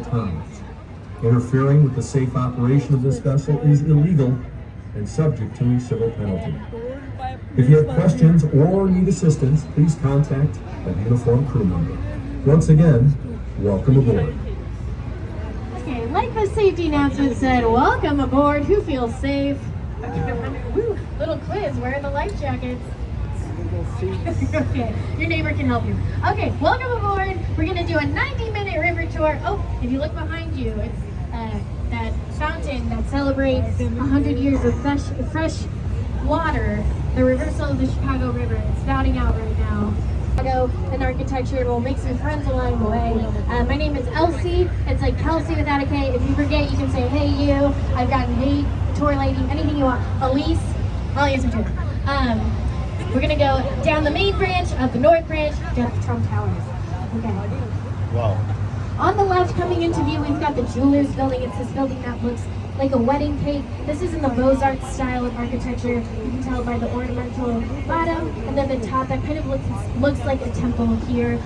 times. Interfering with the safe operation of this vessel is illegal and subject to a civil penalty. If you have questions or need assistance, please contact a uniformed crew member. Once again, welcome aboard. Okay, like the safety announcement said, welcome aboard. Who feels safe? Woo, little quiz, where are the life jackets? Okay, your neighbor can help you. Okay, welcome aboard. We're gonna do a 90-minute river tour. Oh, if you look behind you, it's that fountain that celebrates 100 years of fresh water, the reversal of the Chicago River. It's spouting out right now. Chicago and architecture, and we'll make some friends along the way. My name is Elsie. It's like Kelsey without a K. If you forget, you can say, hey, you. I've got Nate, tour lady, anything you want. Elise, I'll answer to it. We're gonna go down the main branch, up the north branch, down to Trump Towers. Okay. Wow. On the left, coming into view, we've got the Jewelers Building. It's this building that looks like a wedding cake. This is in the Beaux-Arts style of architecture. You can tell by the ornamental bottom, and then the top that kind of looks like a temple here.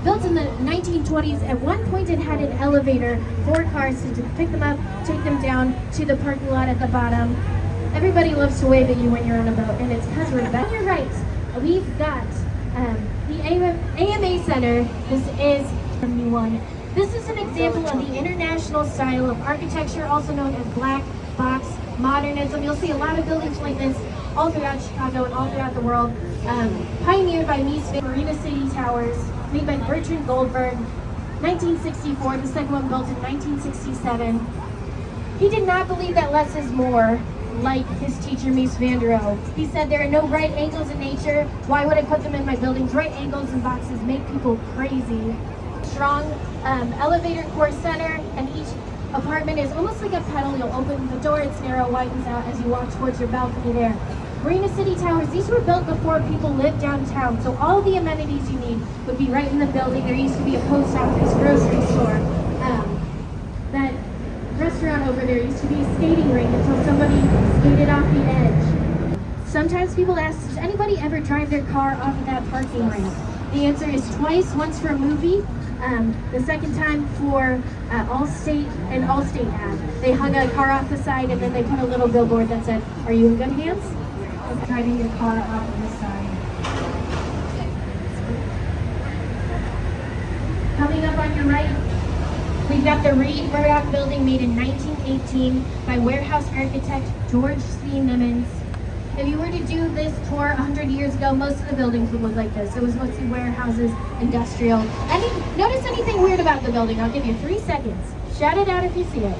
Built in the 1920s, at one point it had an elevator for cars to pick them up, take them down to the parking lot at the bottom. Everybody loves to wave at you when you're on a boat, and it's because we're back. On your right, we've got the AMA Center. This is a new one. This is an example of the international style of architecture, also known as black box modernism. You'll see a lot of buildings like this all throughout Chicago and all throughout the world. Pioneered by Mies Van Marina City Towers, made by Bertrand Goldberg, 1964. The second one built in 1967. He did not believe that less is more, like his teacher Mies van der Rohe. He said, there are no right angles in nature. Why would I put them in my buildings? Right angles and boxes make people crazy. Strong elevator core center, and each apartment is almost like a pedal. You'll open the door, it's narrow, widens out as you walk towards your balcony there. Marina City Towers, these were built before people lived downtown, so all the amenities you need would be right in the building. There used to be a post office, grocery store. That restaurant over there used to be a skating rink until somebody skated off the edge. Sometimes people ask, does anybody ever drive their car off of that parking ramp? The answer is twice, once for a movie, the second time for Allstate and Allstate ad. They hung a car off the side and then they put a little billboard that said, are you in good hands? Driving your car off of the side. Coming up on your right, we've got the Reed Murdoch building, made in 1918 by warehouse architect George C. Nimmons. If you were to do this tour 100 years ago, most of the buildings would look like this. It was mostly warehouses, industrial. Notice anything weird about the building? I'll give you 3 seconds. Shout it out if you see it.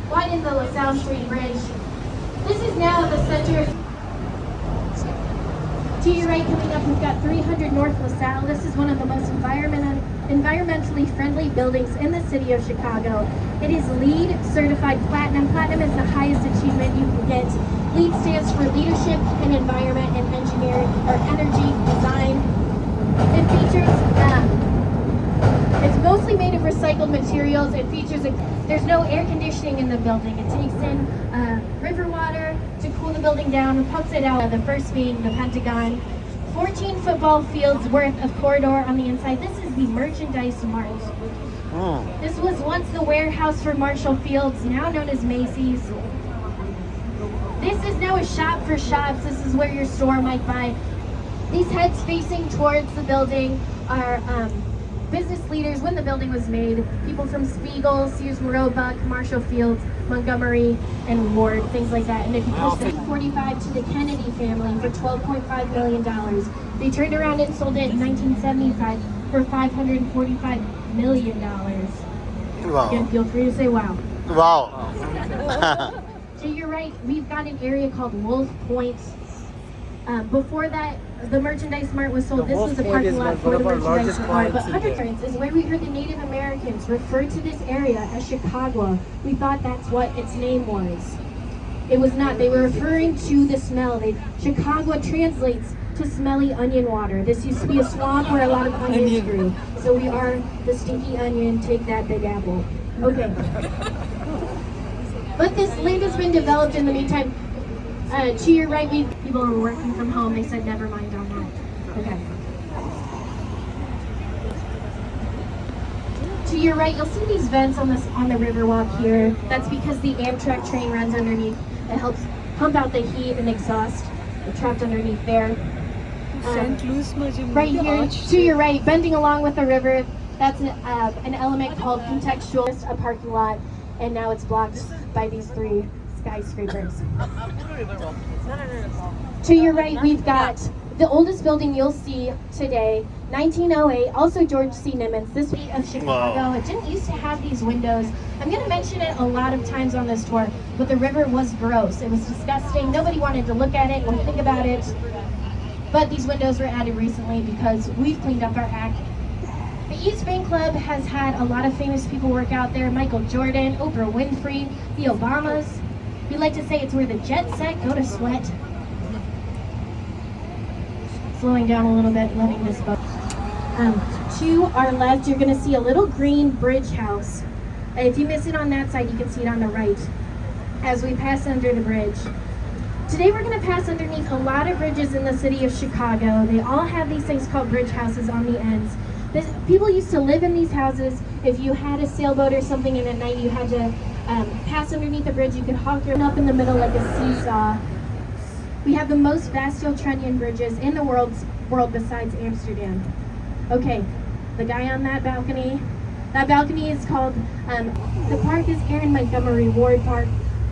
Widen the LaSalle Street Bridge. This is now the center. To your right, coming up, we've got 300 North LaSalle. This is one of the most environmentally friendly buildings in the city of Chicago. It is LEED certified platinum. Platinum is the highest achievement you can get. LEED stands for Leadership in Environment and Engineering, or Energy Design. It features, it's mostly made of recycled materials. It features, there's no air conditioning in the building. It takes in river water to cool the building down and pumps it out. The first being the Pentagon. 14 football fields worth of corridor on the inside. This is the Merchandise Mart. Oh. This was once the warehouse for Marshall Fields, now known as Macy's. This is now a shop for shops. This is where your store might buy. These heads facing towards the building are business leaders when the building was made. People from Spiegel, Sears Roebuck, Marshall Fields, Montgomery, and Ward, things like that. And if you push the 45 to the Kennedy family for $12.5 million. They turned around and sold it in 1975 for $545 million. Wow. Again, feel free to say wow. Wow. To your right, we've got an area called Wolf Point. Before that, the Merchandise Mart was sold. This was a parking lot for the Merchandise Mart. But Undercurrents is where we heard the Native Americans refer to this area as Chicago. We thought that's what its name was. It was not. They were referring to the smell. Chicago translates to smelly onion water. This used to be a swamp where a lot of onions grew. So we are the stinky onion. Take that, Big Apple. Okay. But this land has been developed in the meantime. To your right, people are working from home. They said never mind on that. Okay. To your right, you'll see these vents on the Riverwalk here. That's because the Amtrak train runs underneath. It helps pump out the heat and exhaust trapped underneath there. St. Louis Right here, to your right, bending along with the river, that's an element called contextual, a parking lot, and now it's blocked by these 3 skyscrapers. To your right, we've got the oldest building you'll see today, 1908, also George C. Nimitz, this week of Chicago. Wow. It didn't used to have these windows. I'm going to mention it a lot of times on this tour, but the river was gross. It was disgusting. Nobody wanted to look at it or think about it. But these windows were added recently because we've cleaned up our act. The East Bank Club has had a lot of famous people work out there. Michael Jordan, Oprah Winfrey, the Obamas. We like to say it's where the jet set go to sweat. Slowing down a little bit, letting this go. To our left, you're going to see a little green bridge house. If you miss it on that side, you can see it on the right as we pass under the bridge. Today we're going to pass underneath a lot of bridges in the city of Chicago. They all have these things called bridge houses on the ends. People used to live in these houses. If you had a sailboat or something and at night you had to pass underneath the bridge, you could hawk your up in the middle like a seesaw. We have the most vastile trunnion bridges in the world besides Amsterdam. Okay, the guy on that balcony is called, the park is Aaron Montgomery Ward Park.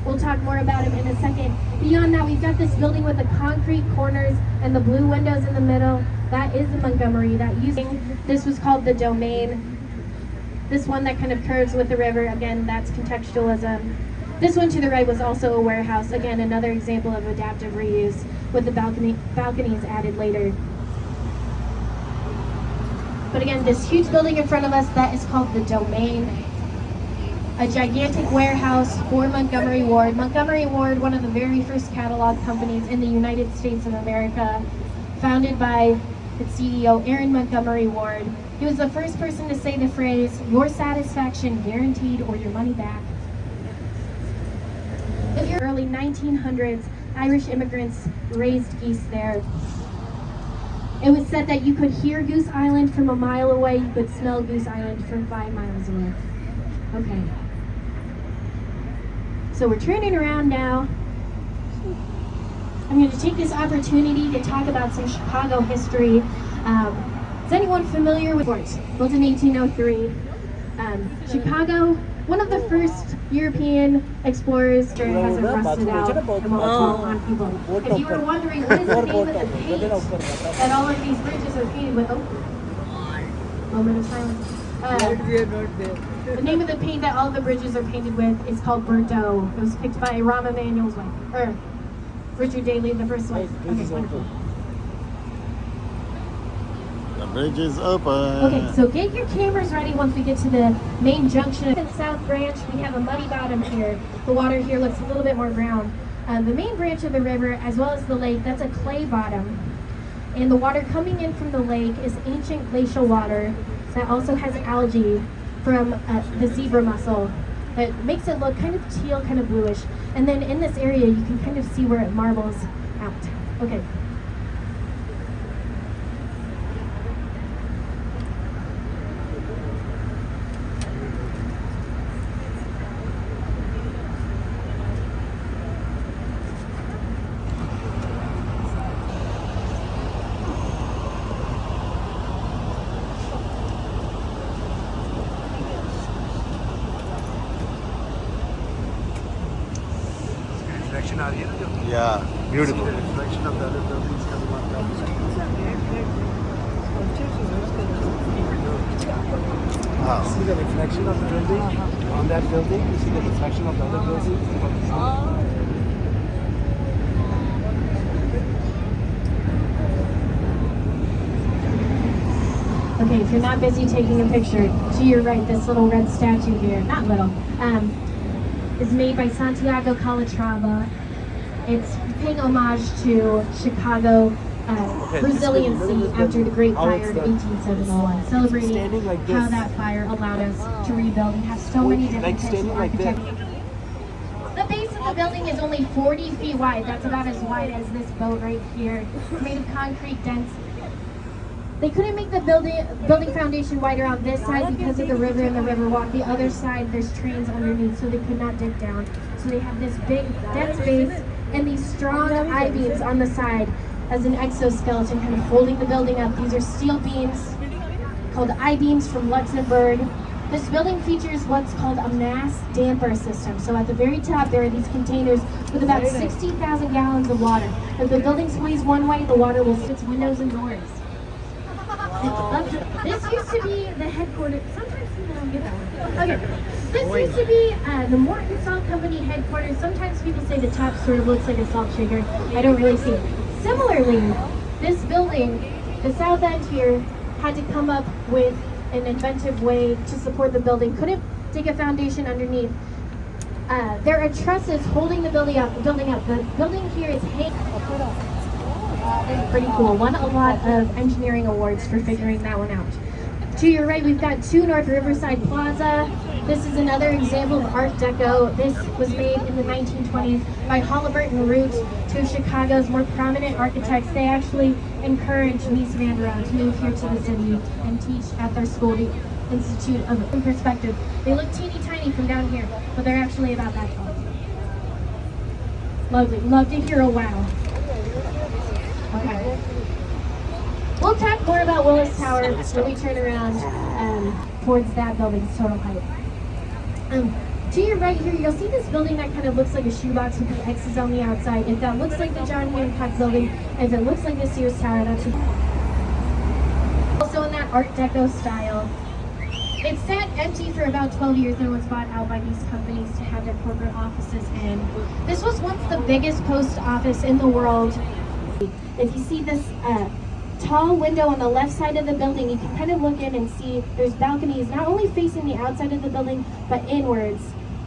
We'll talk more about him in a second. Beyond that, we've got this building with the concrete corners and the blue windows in the middle. That is the Montgomery. This was called the Domain. This one that kind of curves with the river, again, that's contextualism. This one to the right was also a warehouse. Again, another example of adaptive reuse with the balconies added later. But again, this huge building in front of us, that is called the Domain. A gigantic warehouse for Montgomery Ward. Montgomery Ward, one of the very first catalog companies in the United States of America, founded by its CEO, Aaron Montgomery Ward. He was the first person to say the phrase, "Your satisfaction guaranteed or your money back." In the early 1900s, Irish immigrants raised geese there. It was said that you could hear Goose Island from a mile away, you could smell Goose Island from 5 miles away. Okay. So we're turning around now. I'm going to take this opportunity to talk about some Chicago history. Is anyone familiar with Fort? Built in 1803. Chicago, one of the first European explorers, hasn't rusted out and won't fall on people. If you were wondering what is the name of the paint that all of these bridges are painted with, moment of silence. The name of the paint that all the bridges are painted with is called Bordeaux. It was picked by Rahm Emanuel's wife, or Richard Daley, the first wife. Okay, wonderful. The bridge is open. Okay, so get your cameras ready once we get to the main junction. In the South Branch, we have a muddy bottom here. The water here looks a little bit more brown. The main branch of the river, as well as the lake, that's a clay bottom. And the water coming in from the lake is ancient glacial water that also has algae from the zebra mussel that makes it look kind of teal, kind of bluish. And then in this area, you can kind of see where it marbles out. Okay. Yeah, beautiful. Wow. See the reflection of the building on that building? You see the reflection of the other building? Okay, if you're not busy taking a picture, to your right, this little red statue here, not little, is made by Santiago Calatrava. It's paying homage to Chicago resiliency after the Great Fire in 1871, celebrating like how this. that fire allowed us to rebuild and have so many different Like types of standing like this. architecture. The base of the building is only 40 feet wide. That's about as wide as this boat right here. It's made of concrete dense. They couldn't make the building foundation wider on this side because of the river and the river walk. The other side, there's trains underneath, so they could not dig down. So they have this big dead space and these strong I-beams on the side as an exoskeleton kind of holding the building up. These are steel beams called I-beams from Luxembourg. This building features what's called a mass damper system. So at the very top there are these containers with about 60,000 gallons of water. If the building sways one way, the water will hit its windows and doors. This used to be the headquarters. Sometimes people don't get that one. Okay. This used to be the Morton Salt Company headquarters. Sometimes people say the top sort of looks like a salt shaker. I don't really see it. Similarly, this building, the south end here, had to come up with an inventive way to support the building. Couldn't dig a foundation underneath. There are trusses holding the building up. The building here is hanging. Pretty cool. Won a lot of engineering awards for figuring that one out. To your right, we've got 2 North Riverside Plaza. This is another example of Art Deco. This was made in the 1920s by Halliburton Root, 2 of Chicago's more prominent architects. They actually encouraged Mies van der Rohe to move here to the city and teach at their school, the Institute of Perspective. They look teeny tiny from down here, but they're actually about that tall. Lovely. Love to hear a wow. Okay. We'll talk more about Willis Tower when we turn around towards that building's total height. To your right here, you'll see this building that kind of looks like a shoebox with the X's on the outside. If that looks like the John Hancock building, if it looks like the Sears Tower, that's also in that Art Deco style. It sat empty for about 12 years and was bought out by these companies to have their corporate offices in. This was once the biggest post office in the world. If you see this tall window on the left side of the building, you can kind of look in and see there's balconies not only facing the outside of the building, but inwards.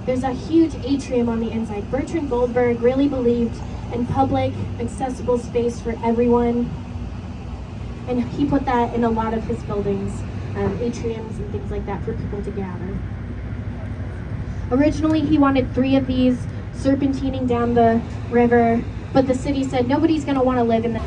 There's a huge atrium on the inside. Bertrand Goldberg really believed in public, accessible space for everyone. And he put that in a lot of his buildings, atriums and things like that for people to gather. Originally, he wanted 3 of these serpentining down the river, but the city said nobody's going to want to live in this.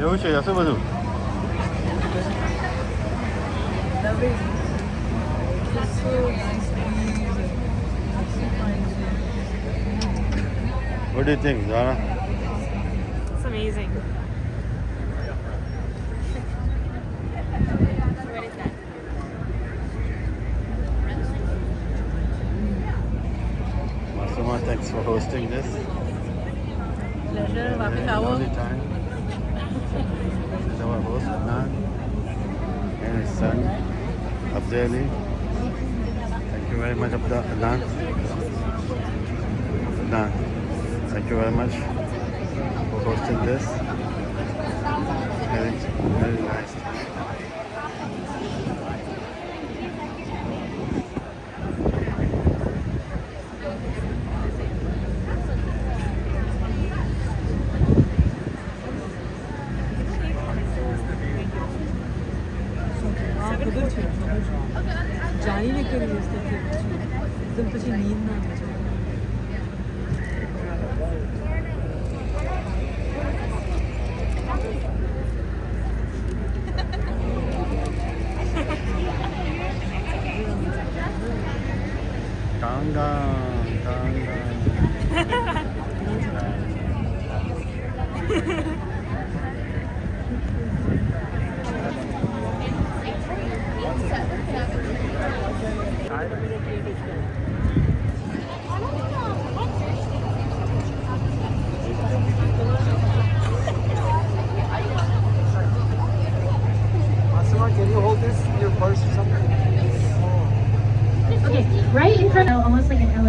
여기서 야스바도. What do you think, Zara? It's amazing. Masuma, thanks for hosting this. Pleasure. All the time. This is our host, Adnan, and his son, Abdali. Thank you very much, Adnan. Adnan, thank you very much for hosting this. Very, very nice. जाने के लिए एकदम પછી नींद ना आ जाए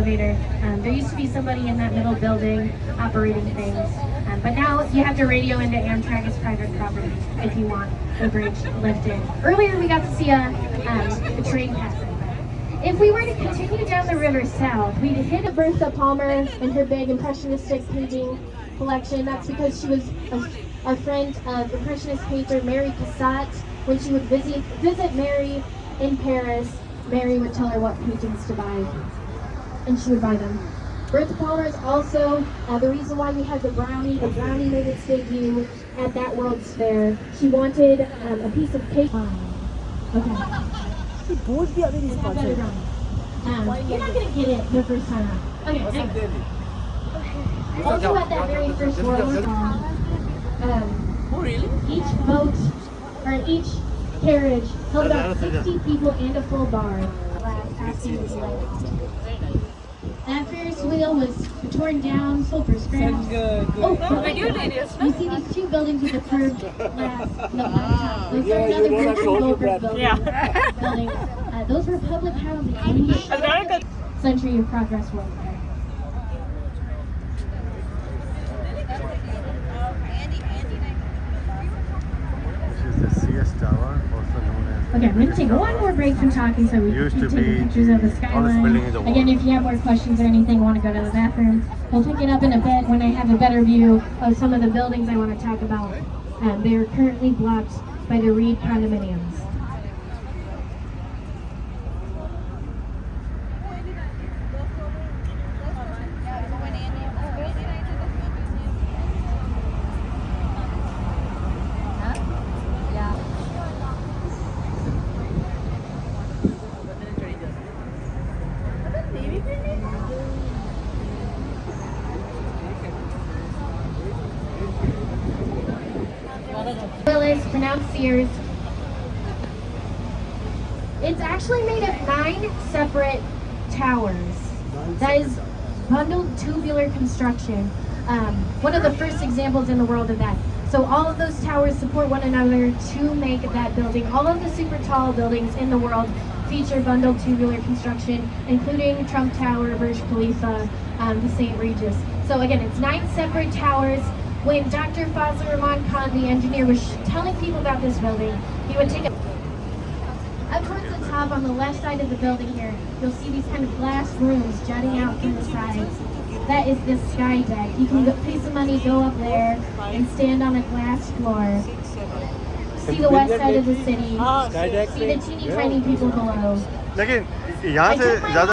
elevator. There used to be somebody in that middle building operating things. But now you have to radio into Amtrak as private property if you want the bridge lifted. Earlier we got to see a train passing. If we were to continue down the river south, we'd hit Bertha Palmer and her big impressionistic painting collection. That's because she was a friend of impressionist painter Mary Cassatt. When she would visit Mary in Paris, Mary would tell her what paintings to buy, and she would buy them. Bertha Palmer is also the reason why we had the brownie. The brownie made its debut at that World's Fair. She wanted a piece of cake. Okay. Board भी अभी नहीं You're not going to get it the first time out. Okay, anyway. Also at that very first World each boat, or each carriage, held about 60 people and a full bar. That Ferris wheel was torn down, sold for scraps. Oh, you see these two buildings with the curved glass in the top. Those are another Bridge and Goldberg buildings. Those were public housing in the Century of Progress World Fair. This is the CS Tower, also known as. Okay, I'm going to take one more break from talking so we Used can to take be pictures of the tallest building in skyline. the world. Again, if you have more questions or anything, want to go to the bathroom, we'll pick it up in a bit when I have a better view of some of the buildings I want to talk about. They are currently blocked by the Reed condominiums. Willis, pronounced Sears. It's actually made of 9 separate towers. That is bundled tubular construction. One of the first examples in the world of that. So all of those towers support one another to make that building. All of the super tall buildings in the world feature bundled tubular construction, including Trump Tower, Burj Khalifa, the St. Regis. So again, it's 9 separate towers. When Dr. Fazlur Rahman Khan, the engineer, was telling people about this building, he would take up towards the top on the left side of the building here, you'll see these kind of glass rooms jutting out from the sides. That is the sky deck. You can pay some money, go up there, and stand on a glass floor. See the west side of the city. See the teeny tiny people below. लेकिन यहाँ से ज़्यादा